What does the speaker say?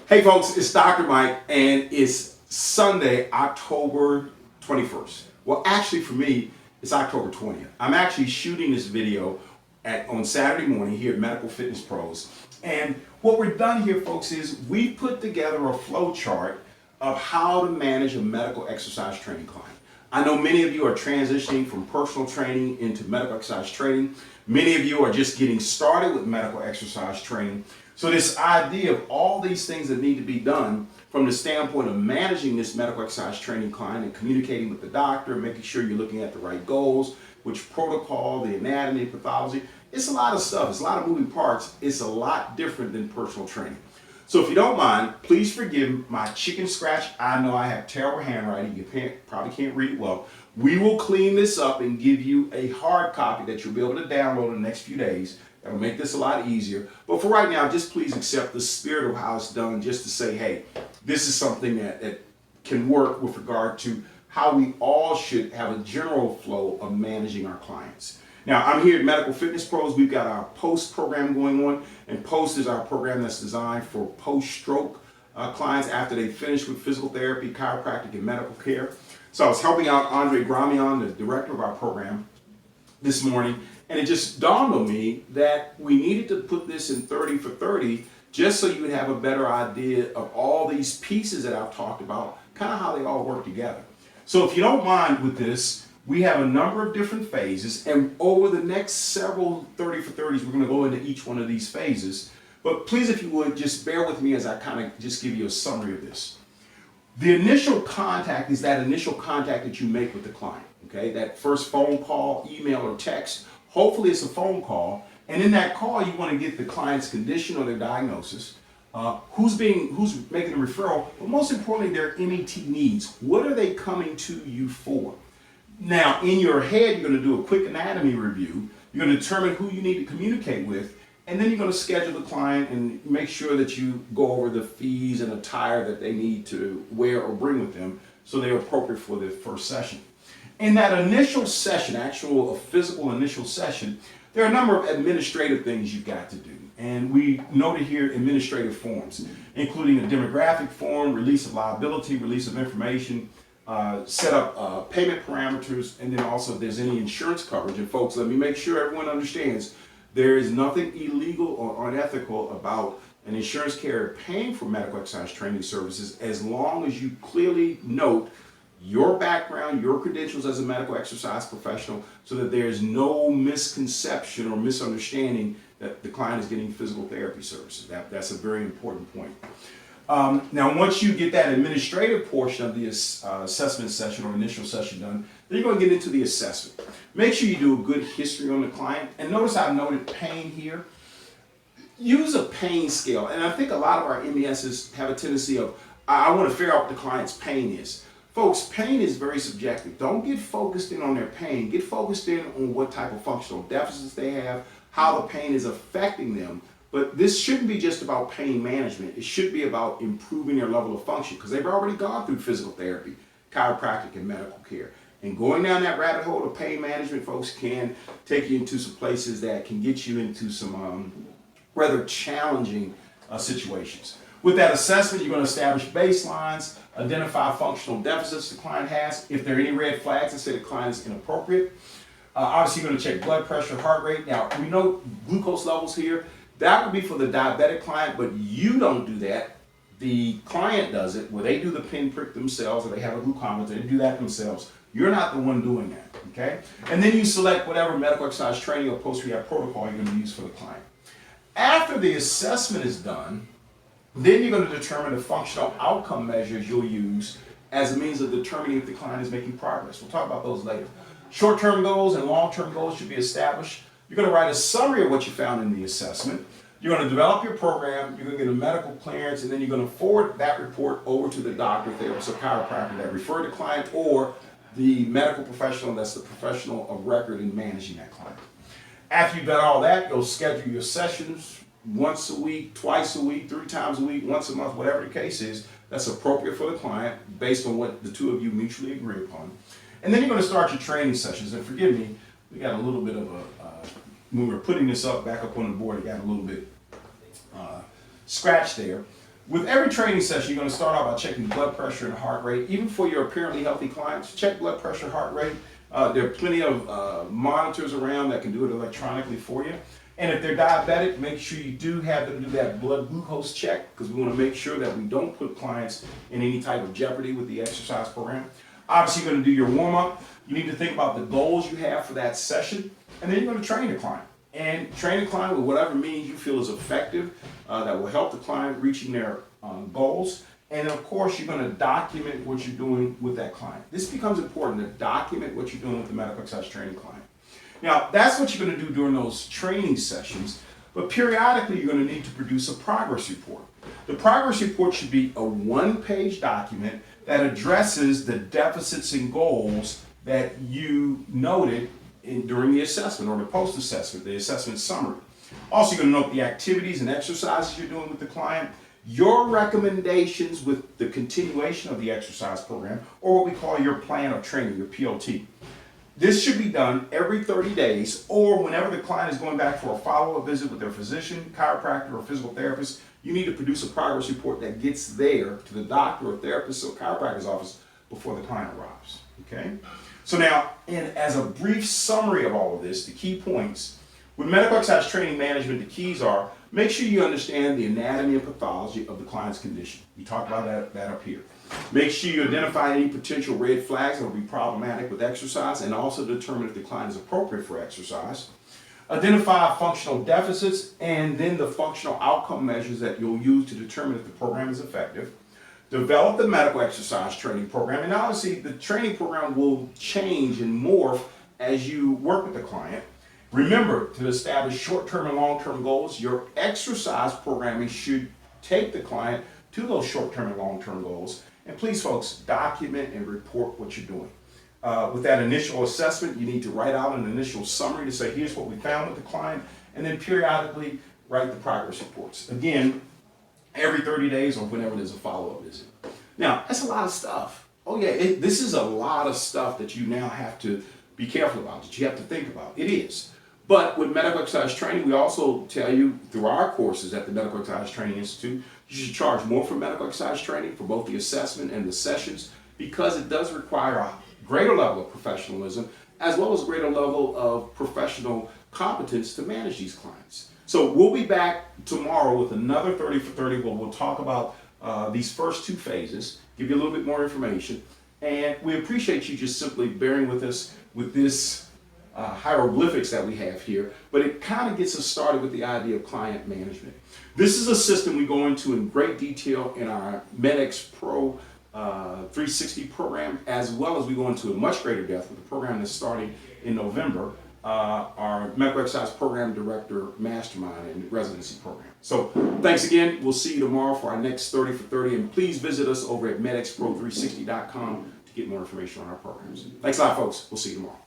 Hey folks, it's Dr. Mike and it's Sunday, October 21st. Well, actually for me, it's October 20th. I'm actually shooting this video on Saturday morning here at Medical Fitness Pros. And what we've done here, folks, is we put together a flow chart of how to manage a medical exercise training client. I know many of you are transitioning from personal training into medical exercise training. Many of you are just getting started with medical exercise training. So this idea of all these things that need to be done from the standpoint of managing this medical exercise training client and communicating with the doctor, making sure you're looking at the right goals, which protocol, the anatomy, pathology, it's a lot of stuff. It's a lot of moving parts. It's a lot different than personal training. So if you don't mind, please forgive my chicken scratch. I know I have terrible handwriting. You probably can't read it well. We will clean this up and give you a hard copy that you'll be able to download in the next few days. That'll make this a lot easier. But for right now, just please accept the spirit of how it's done, just to say, hey, this is something that can work with regard to how we all should have a general flow of managing our clients. Now, I'm here at Medical Fitness Pros. We've got our POST program going on, and POST is our program that's designed for post-stroke clients after they finish with physical therapy, chiropractic, and medical care. So I was helping out Andre Gramion, the director of our program, this morning, and it just dawned on me that we needed to put this in 30 for 30 just so you would have a better idea of all these pieces that I've talked about, kind of how they all work together. So if you don't mind with this, we have a number of different phases, and over the next several 30 for 30s, we're going to go into each one of these phases. But please, if you would, just bear with me as I kind of just give you a summary of this. The initial contact is that initial contact that you make with the client, okay? That first phone call, email, or text. Hopefully it's a phone call, and in that call, you want to get the client's condition or their diagnosis, who's making the referral, but most importantly, their MET needs. What are they coming to you for? Now, in your head, you're going to do a quick anatomy review. You're going to determine who you need to communicate with, and then you're going to schedule the client and make sure that you go over the fees and attire that they need to wear or bring with them so they're appropriate for their first session. In that initial session, actual physical initial session, there are a number of administrative things you've got to do. And we noted here administrative forms, including a demographic form, release of liability, release of information, set up payment parameters, and then also if there's any insurance coverage. And folks, let me make sure everyone understands there is nothing illegal or unethical about an insurance carrier paying for medical exercise training services as long as you clearly note your background, your credentials as a medical exercise professional, so that there's no misconception or misunderstanding that the client is getting physical therapy services. That's a very important point. Now, once you get that administrative portion of the assessment session or initial session done, then you're going to get into the assessment. Make sure you do a good history on the client. And notice I've noted pain here. Use a pain scale. And I think a lot of our MESs have a tendency of, I want to figure out what the client's pain is. Folks, pain is very subjective. Don't get focused in on their pain. Get focused in on what type of functional deficits they have, how the pain is affecting them. But this shouldn't be just about pain management. It should be about improving their level of function, because they've already gone through physical therapy, chiropractic, and medical care. And going down that rabbit hole of pain management, folks, can take you into some places that can get you into some rather challenging situations. With that assessment, you're going to establish baselines, identify functional deficits the client has. If there are any red flags that say the client is inappropriate, obviously you're going to check blood pressure, heart rate. Now, we know glucose levels here. That would be for the diabetic client, but you don't do that. The client does it, where they do the pinprick themselves, or they have a glucometer, they do that themselves. You're not the one doing that, okay? And then you select whatever medical exercise training or post-rehab protocol you're going to use for the client. After the assessment is done, then you're going to determine the functional outcome measures you'll use as a means of determining if the client is making progress. We'll talk about those later. Short-term goals and long-term goals should be established. You're going to write a summary of what you found in the assessment. You're going to develop your program. You're going to get a medical clearance, and then you're going to forward that report over to the doctor, therapist, or chiropractor that referred the client, or the medical professional that's the professional of record in managing that client. After you've done all that, you'll schedule your sessions once a week, twice a week, 3 times a week, once a month, whatever the case is, that's appropriate for the client based on what the two of you mutually agree upon. And then you're going to start your training sessions. And forgive me, we got a little bit of when we were putting this back up on the board, it got a little bit scratched there. With every training session, you're going to start out by checking blood pressure and heart rate. Even for your apparently healthy clients, check blood pressure, heart rate. There are plenty of monitors around that can do it electronically for you. And if they're diabetic, make sure you do have them do that blood glucose check, because we want to make sure that we don't put clients in any type of jeopardy with the exercise program. Obviously, you're going to do your warm-up. You need to think about the goals you have for that session, and then you're going to train the client. And train the client with whatever means you feel is effective that will help the client reaching their goals. And of course, you're going to document what you're doing with that client. This becomes important, to document what you're doing with the medical exercise training client. Now, that's what you're going to do during those training sessions, but periodically you're going to need to produce a progress report. The progress report should be a one-page document that addresses the deficits and goals that you noted during the assessment or the post-assessment, the assessment summary. Also, you're going to note the activities and exercises you're doing with the client, your recommendations with the continuation of the exercise program, or what we call your plan of training, your POT. This should be done every 30 days or whenever the client is going back for a follow-up visit with their physician, chiropractor, or physical therapist. You need to produce a progress report that gets there to the doctor or therapist or chiropractor's office before the client arrives. Okay? So now, as a brief summary of all of this, the key points, with medical exercise training management, the keys are: make sure you understand the anatomy and pathology of the client's condition. We talked about that up here. Make sure you identify any potential red flags that will be problematic with exercise, and also determine if the client is appropriate for exercise. Identify functional deficits, and then the functional outcome measures that you'll use to determine if the program is effective. Develop the medical exercise training program, and obviously the training program will change and morph as you work with the client. Remember to establish short-term and long-term goals. Your exercise programming should take the client to those short-term and long-term goals. And please, folks, document and report what you're doing. With that initial assessment, you need to write out an initial summary to say, here's what we found with the client, and then periodically write the progress reports. Again, every 30 days or whenever there's a follow-up visit. Now, that's a lot of stuff. Oh yeah, this is a lot of stuff that you now have to be careful about, that you have to think about. It is. But with medical exercise training, we also tell you through our courses at the Medical Exercise Training Institute, you should charge more for medical exercise training for both the assessment and the sessions, because it does require a greater level of professionalism as well as a greater level of professional competence to manage these clients. So we'll be back tomorrow with another 30 for 30 where we'll talk about these first two phases, give you a little bit more information, and we appreciate you just simply bearing with us with this hieroglyphics that we have here, but it kind of gets us started with the idea of client management. This is a system we go into in great detail in our MEDX Pro 360 program, as well as we go into a much greater depth with the program that's starting in November, our Medical Exercise Program Director Mastermind and Residency Program. So thanks again. We'll see you tomorrow for our next 30 for 30, and please visit us over at medxpro360.com to get more information on our programs. Thanks a lot, folks. We'll see you tomorrow.